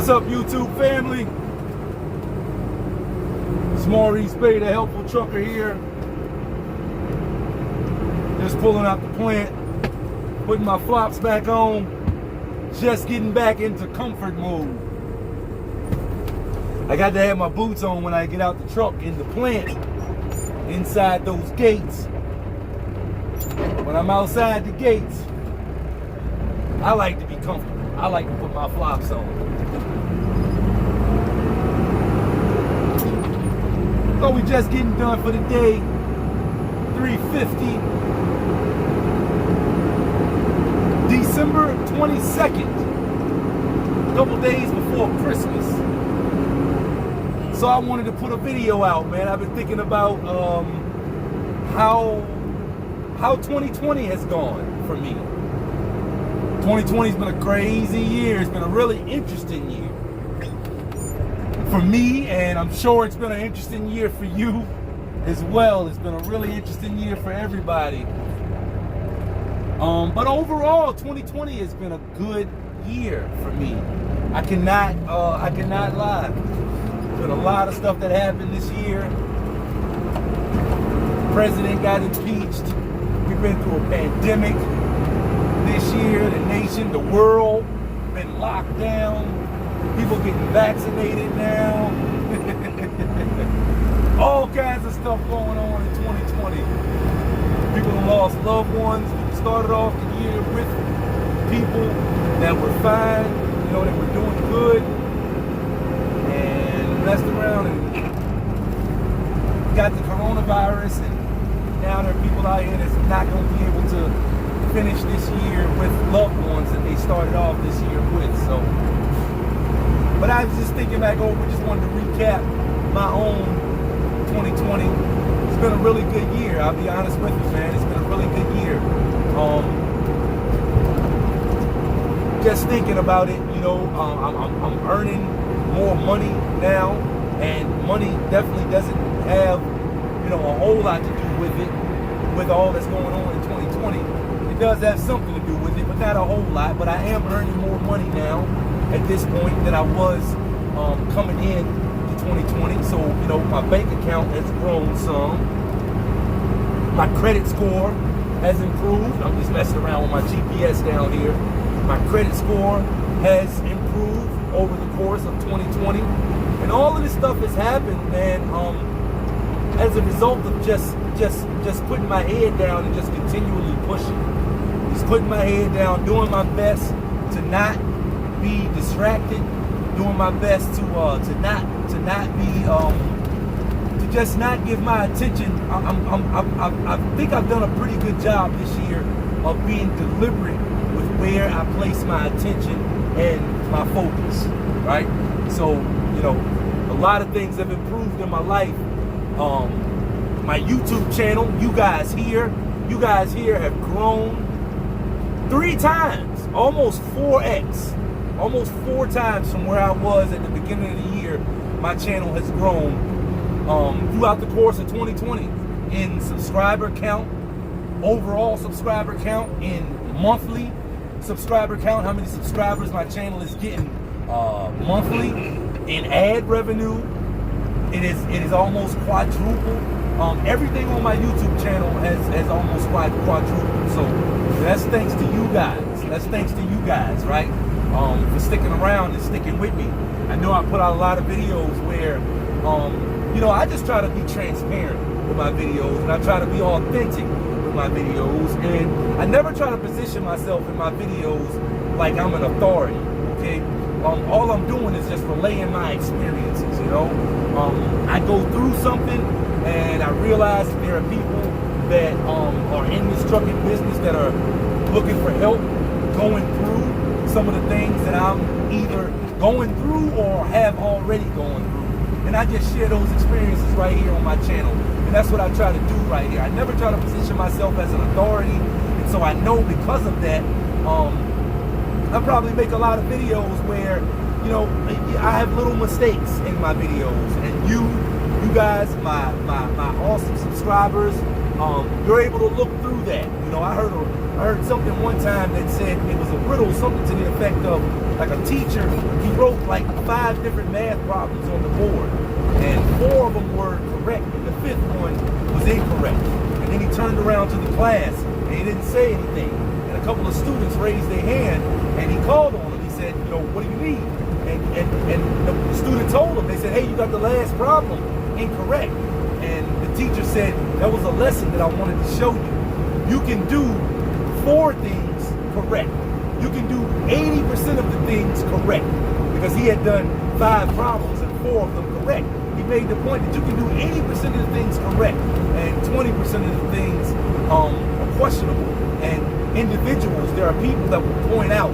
What's up, YouTube family? It's Maurice Bay, the helpful trucker here. Just pulling out the plant, putting my flops back on, just getting back into comfort mode. I got to have my boots on when I get out the truck in the plant, inside those gates. When I'm outside the gates, I like to be comfortable. I like to put my flops on. So we just getting done for the day. 3:50. December 22nd. A couple days before Christmas. So I wanted to put a video out, man. I've been thinking about how 2020 has gone for me. 2020 has been a crazy year. It's been a really interesting year for me, and I'm sure it's been an interesting year for you as well. It's been a really interesting year for everybody. But overall, 2020 has been a good year for me. I cannot lie. There's been a lot of stuff that happened this year. The president got impeached. We've been through a pandemic this year. The nation, the world, been locked down. People getting vaccinated now. All kinds of stuff going on in 2020. People have lost loved ones. We started off the year with people that were fine, that were doing good, and messed around and got the coronavirus, and now there are people out here that's not going to be able to finish this year with loved ones that they started off this year with. So, but I was just thinking back over, just wanted to recap my own 2020. It's been a really good year. I'll be honest with you, man. It's been a really good year. Just thinking about it, I'm earning more money now, and money definitely doesn't have, a whole lot to do with it, with all that's going on in 2020. It does have something to do with it, but not a whole lot. But I am earning more money now at this point than I was coming in to 2020. So, my bank account has grown some. My credit score has improved. I'm just messing around with my GPS down here. My credit score has improved over the course of 2020. And all of this stuff has happened, man, as a result of just putting my head down and just continually pushing. Just putting my head down, doing my best to not be distracted, doing my best to just not give my attention. I think I've done a pretty good job this year of being deliberate with where I place my attention and my focus, right? So, a lot of things have improved in my life. My YouTube channel, you guys here have grown 3 times, almost 4x, almost 4 times from where I was at the beginning of the year. My channel has grown throughout the course of 2020 in subscriber count, overall subscriber count, in monthly subscriber count, how many subscribers my channel is getting monthly, in ad revenue. It is almost quadrupled. Everything on my YouTube channel has almost quadrupled. So that's thanks to you guys. That's thanks to you guys, right? For sticking around and sticking with me. I know I put out a lot of videos where, I just try to be transparent with my videos, and I try to be authentic with my videos, and I never try to position myself in my videos like I'm an authority, okay? All I'm doing is just relaying my experiences, I go through something, and I realize that there are people that are in this trucking business that are looking for help, going through some of the things that I'm either going through or have already gone through. And I just share those experiences right here on my channel. And that's what I try to do right here. I never try to position myself as an authority. And so I know because of that, I probably make a lot of videos where, I have little mistakes in my videos. And you guys, my awesome subscribers, you're able to look through that. You know, I heard something one time that said it was a riddle, something to the effect of like a teacher, he wrote like 5 different math problems on the board, and 4 of them were correct, and the 5th one was incorrect. And then he turned around to the class, and he didn't say anything. And a couple of students raised their hand, and he called on them. He said, you know, what do you need? And the student told him, they said, hey, you got the last problem incorrect. And the teacher said, that was a lesson that I wanted to show you. You can do 4 things correct. You can do 80% of the things correct, because he had done 5 problems and 4 of them correct. He made the point that you can do 80% of the things correct and 20% of the things are questionable. And individuals, there are people that will point out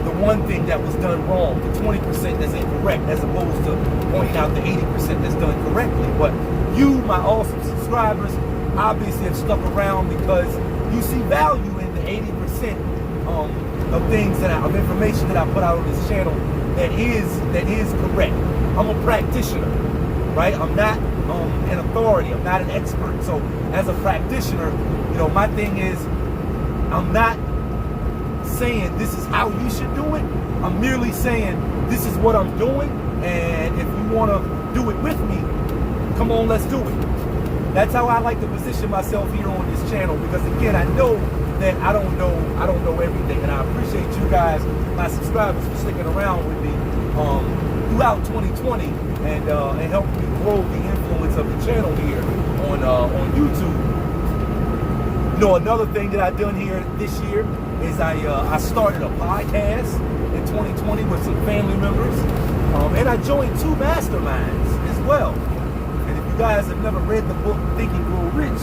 the one thing that was done wrong, the 20% that's incorrect, as opposed to pointing out the 80% that's done correctly. But you, my awesome subscribers, obviously have stuck around because you see value in the 80% of things of information that I put out on this channel that is correct. I'm a practitioner, right? I'm not an authority. I'm not an expert. So as a practitioner, you know, my thing is, I'm not saying this is how you should do it. I'm merely saying this is what I'm doing, and if you want to do it with me, come on, let's do it. That's how I like to position myself here on this channel, because again, I know that I don't know everything, and I appreciate you guys, my subscribers, for sticking around with me throughout 2020 and helping me grow the influence of the channel here on YouTube. You know, another thing that I've done here this year is I started a podcast in 2020 with some family members, and I joined 2 masterminds as well. And if you guys have never read the book Think and Grow Rich,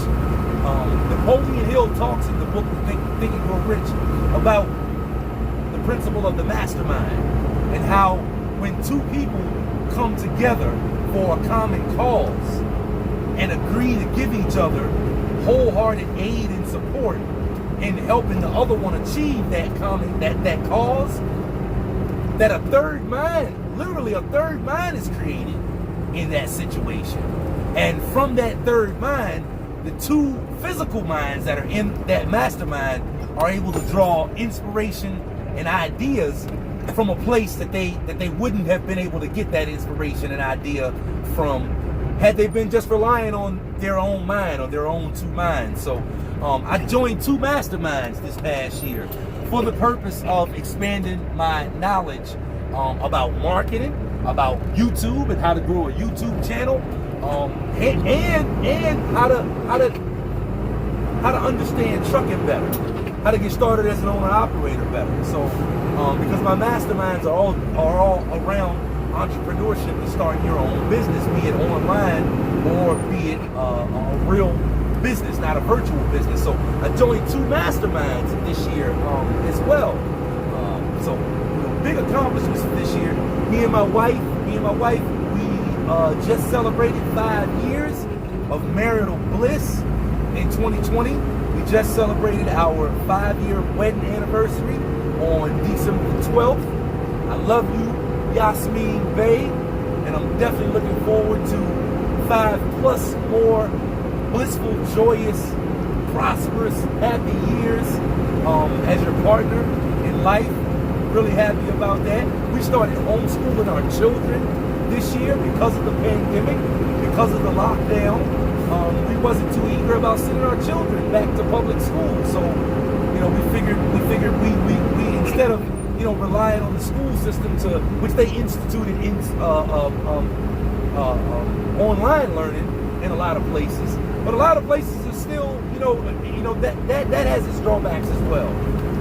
Napoleon Hill talks in the book Think and Grow Rich about the principle of the mastermind, and how when 2 people come together for a common cause and agree to give each other wholehearted aid and support in helping the other one achieve that cause, that a third mind, literally a third mind, is created in that situation. And from that third mind, the 2 physical minds that are in that mastermind are able to draw inspiration and ideas from a place that they wouldn't have been able to get that inspiration and idea from had they been just relying on their own mind or their own 2 minds. So I joined 2 masterminds this past year for the purpose of expanding my knowledge about marketing, about YouTube and how to grow a YouTube channel, and how to understand trucking better, how to get started as an owner-operator better. So because my masterminds are all around entrepreneurship and starting your own business, be it online or be it a real business, not a virtual business. So I joined 2 masterminds this year as well. So big accomplishments for this year. Me and my wife, we just celebrated 5 years of marital bliss in 2020. We just celebrated our 5-year wedding anniversary on December the 12th. I love you, Yasmin Bey, and I'm definitely looking forward to 5+ more blissful, joyous, prosperous, happy years as your partner in life. Really happy about that. We started homeschooling our children this year because of the pandemic, because of the lockdown. We wasn't too eager about sending our children back to public school, so you know, we figured we instead of, you know, relying on the school system, to which they instituted in online learning in a lot of places, but a lot of places are still, you know that has its drawbacks as well.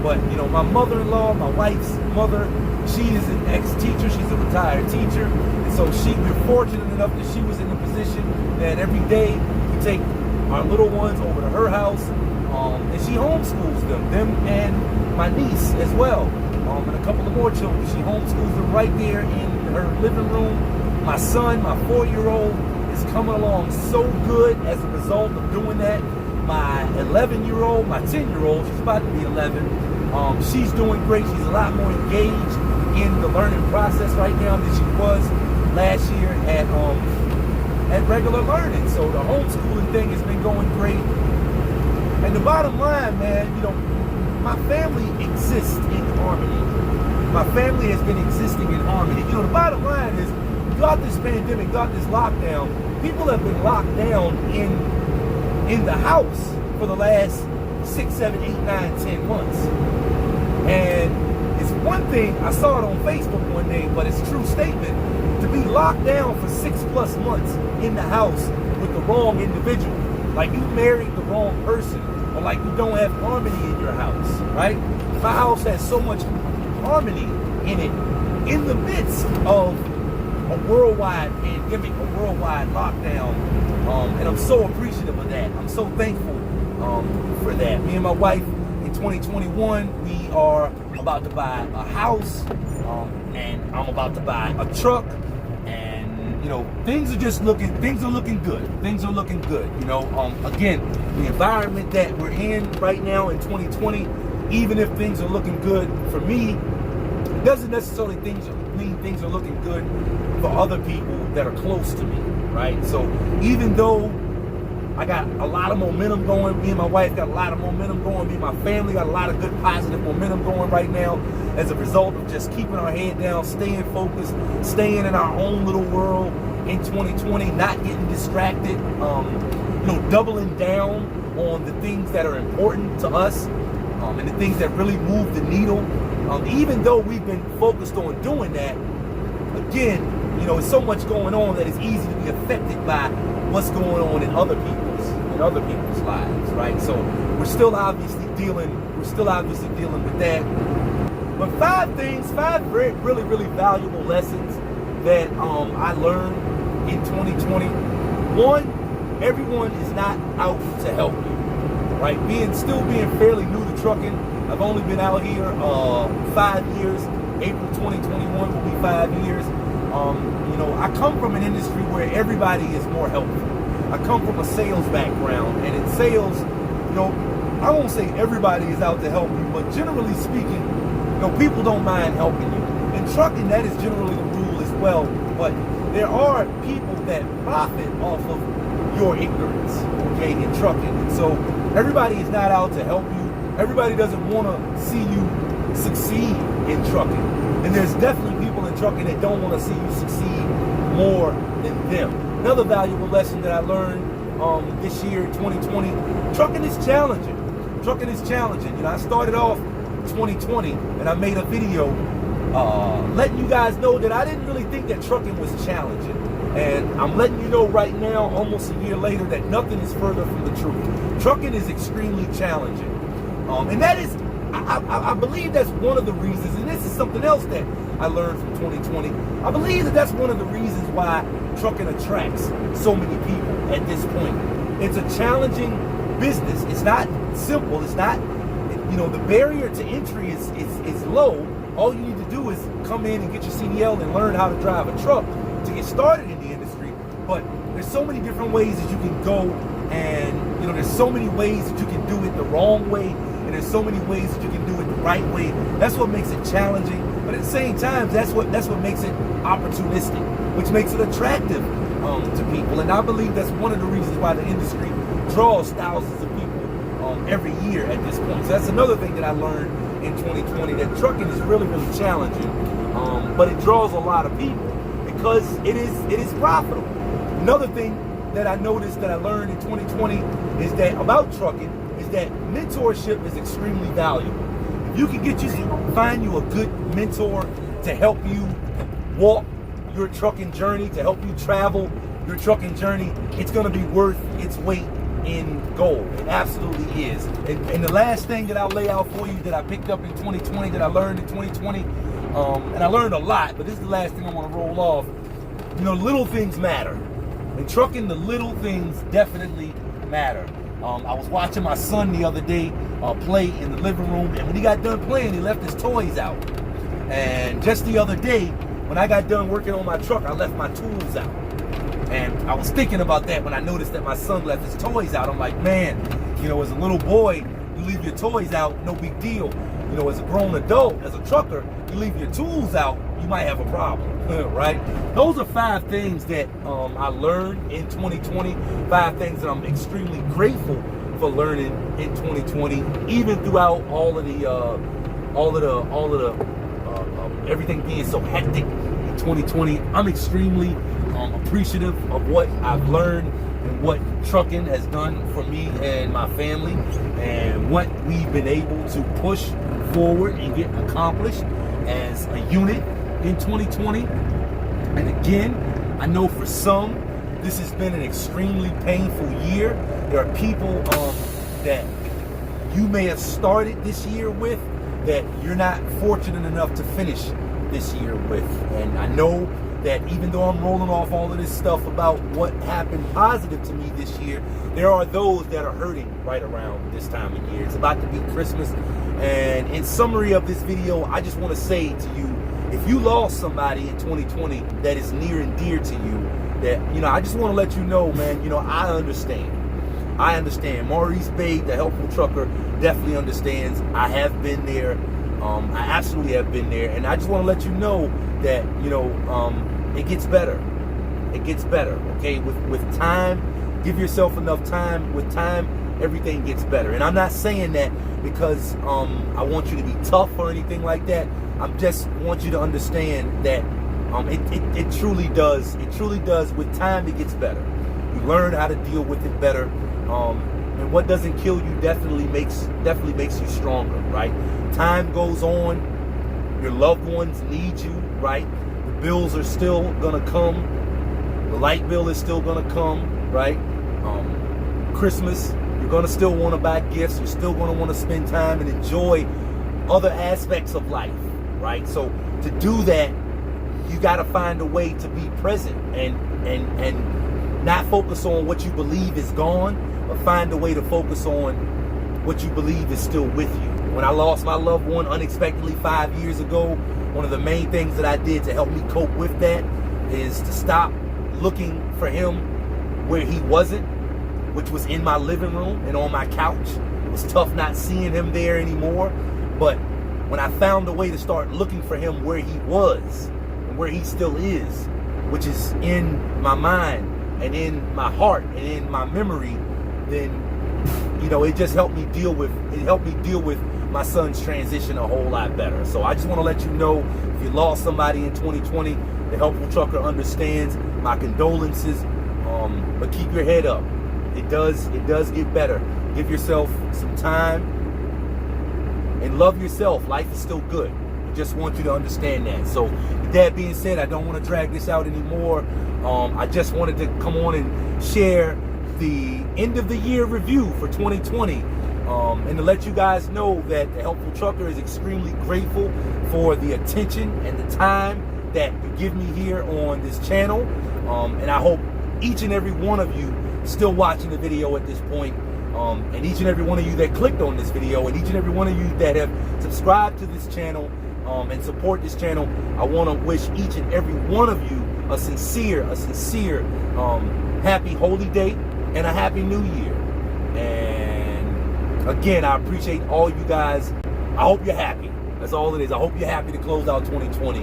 But you know, my mother-in-law, my wife's mother, she is an ex-teacher. She's a retired teacher, and so we're fortunate enough that she was in the position that every day we take our little ones over to her house, and she homeschools them and my niece as well, and a couple of more children. She homeschools them right there in her living room. My son, my 4-year-old, is coming along so good as a result of doing that. My 11-year-old, my 10-year-old, she's about to be 11. She's doing great. She's a lot more engaged in the learning process right now than she was last year at regular learning. So the homeschooling thing has been going great. And the bottom line, man, you know, my family exists in harmony. My family has been existing in harmony. You know, the bottom line is, throughout this pandemic, throughout this lockdown, people have been locked down in the house for the last 6, 7, 8, 9, 10 months. And it's one thing, I saw it on Facebook one day, but it's a true statement, to be locked down for 6+ months in the house with the wrong individual. Like you married the wrong person, or like you don't have harmony in your house, right? My house has so much harmony in it, in the midst of a worldwide pandemic, a worldwide lockdown, and I'm so appreciative of that. I'm so thankful for that. Me and my wife in 2021, we are about to buy a house, and I'm about to buy a truck, and you know, things are looking good. Things are looking good. You know, again, the environment that we're in right now in 2020, even if things are looking good for me, doesn't necessarily mean things are looking good for other people that are close to me, right? So even though I got a lot of momentum going, me and my wife got a lot of momentum going, me and my family got a lot of good positive momentum going right now as a result of just keeping our head down, staying focused, staying in our own little world in 2020, not getting distracted, you know, doubling down on the things that are important to us, and the things that really move the needle. Even though we've been focused on doing that, again, you know, it's so much going on that it's easy to be affected by what's going on in other people's lives, right? So we're still obviously dealing with that. But 5 really, really valuable lessons that I learned in 2020. One, everyone is not out to help you, right? Still being fairly new to trucking. I've only been out here 5 years. April 2021 will be 5 years. You know, I come from an industry where everybody is more helpful. I come from a sales background, and in sales, you know, I won't say everybody is out to help you, but generally speaking, you know, people don't mind helping you. In trucking, that is generally the rule as well, but there are people that profit off of your ignorance, okay, in trucking. And so everybody is not out to help you. Everybody doesn't want to see you succeed in trucking. And there's definitely people in trucking that don't want to see you succeed more than them. Another valuable lesson that I learned this year, 2020, trucking is challenging. Trucking is challenging. You know, I started off 2020 and I made a video letting you guys know that I didn't really think that trucking was challenging. And I'm letting you know right now, almost a year later, that nothing is further from the truth. Trucking is extremely challenging. And that is, I believe that's one of the reasons, and this is something else that I learned from 2020. I believe that that's one of the reasons why trucking attracts so many people at this point. It's a challenging business. It's not simple. It's not, you know, the barrier to entry is low. All you need to do is come in and get your CDL and learn how to drive a truck to get started in the industry. But there's so many different ways that you can go, and you know, there's so many ways that you can do it the wrong way, and there's so many ways that you can do it the right way. That's what makes it challenging, but at the same time, that's what makes it opportunistic, which makes it attractive to people. And I believe that's one of the reasons why the industry draws thousands of people every year at this point. So that's another thing that I learned in 2020, that trucking is really, really challenging, but it draws a lot of people because it is profitable. Another thing that I noticed, that I learned in 2020, is that about trucking is that mentorship is extremely valuable. If you can find you a good mentor to help you walk your trucking journey, to help you travel your trucking journey, it's going to be worth its weight in gold. It absolutely is. And the last thing that I'll lay out for you that I picked up in 2020, that I learned in 2020, and I learned a lot, but this is the last thing I want to roll off. You know, little things matter. In trucking, the little things definitely matter. I was watching my son the other day play in the living room, and when he got done playing, he left his toys out. And just the other day, when I got done working on my truck, I left my tools out. And I was thinking about that when I noticed that my son left his toys out. I'm like, man, you know, as a little boy, you leave your toys out, no big deal. you know, as a grown adult, as a trucker, you leave your tools out, you might have a problem, right? Those are 5 things that I learned in 2020, 5 things that I'm extremely grateful for learning in 2020, even throughout all of the everything being so hectic in 2020. I'm extremely appreciative of what I've learned and what trucking has done for me and my family, and what we've been able to push forward and get accomplished as a unit in 2020. And again, I know for some, this has been an extremely painful year. There are people that you may have started this year with that you're not fortunate enough to finish this year with. And I know that even though I'm rolling off all of this stuff about what happened positive to me this year, there are those that are hurting right around this time of year. It's about to be Christmas. And in summary of this video, I just want to say to you, if you lost somebody in 2020 that is near and dear to you, that, you know, I just want to let you know, man, you know, I understand. I understand. Maurice Bay, the helpful trucker, definitely understands. I have been there. I absolutely have been there. And I just want to let you know that, you know, it gets better. It gets better, okay? With time, give yourself enough time. With time, everything gets better. And I'm not saying that because I want you to be tough or anything like that. I just want you to understand that it truly does. It truly does. With time, it gets better. You learn how to deal with it better. And what doesn't kill you definitely makes you stronger, right? Time goes on. Your loved ones need you, right? The bills are still gonna come. The light bill is still gonna come, right? Christmas, you're gonna still want to buy gifts. You're still gonna want to spend time and enjoy other aspects of life, right? So to do that, you got to find a way to be present and not focus on what you believe is gone, but find a way to focus on what you believe is still with you. When I lost my loved one unexpectedly 5 years ago, one of the main things that I did to help me cope with that is to stop looking for him where he wasn't, which was in my living room and on my couch. It was tough not seeing him there anymore. But when I found a way to start looking for him where he was and where he still is, which is in my mind and in my heart and in my memory, then, you know, it just helped me deal with my son's transition a whole lot better. So I just want to let you know, if you lost somebody in 2020, the helpful trucker understands. My condolences, but keep your head up. It does get better. Give yourself some time and love yourself. Life is still good. I just want you to understand that. So with that being said, I don't want to drag this out anymore. I just wanted to come on and share the end of the year review for 2020, and to let you guys know that the helpful trucker is extremely grateful for the attention and the time that you give me here on this channel, and I hope each and every one of you still watching the video at this point, and each and every one of you that clicked on this video, and each and every one of you that have subscribed to this channel and support this channel, I want to wish each and every one of you a sincere happy holy day and a happy new year. And again, I appreciate all you guys. I hope you're happy. That's all it is. I hope you're happy to close out 2020.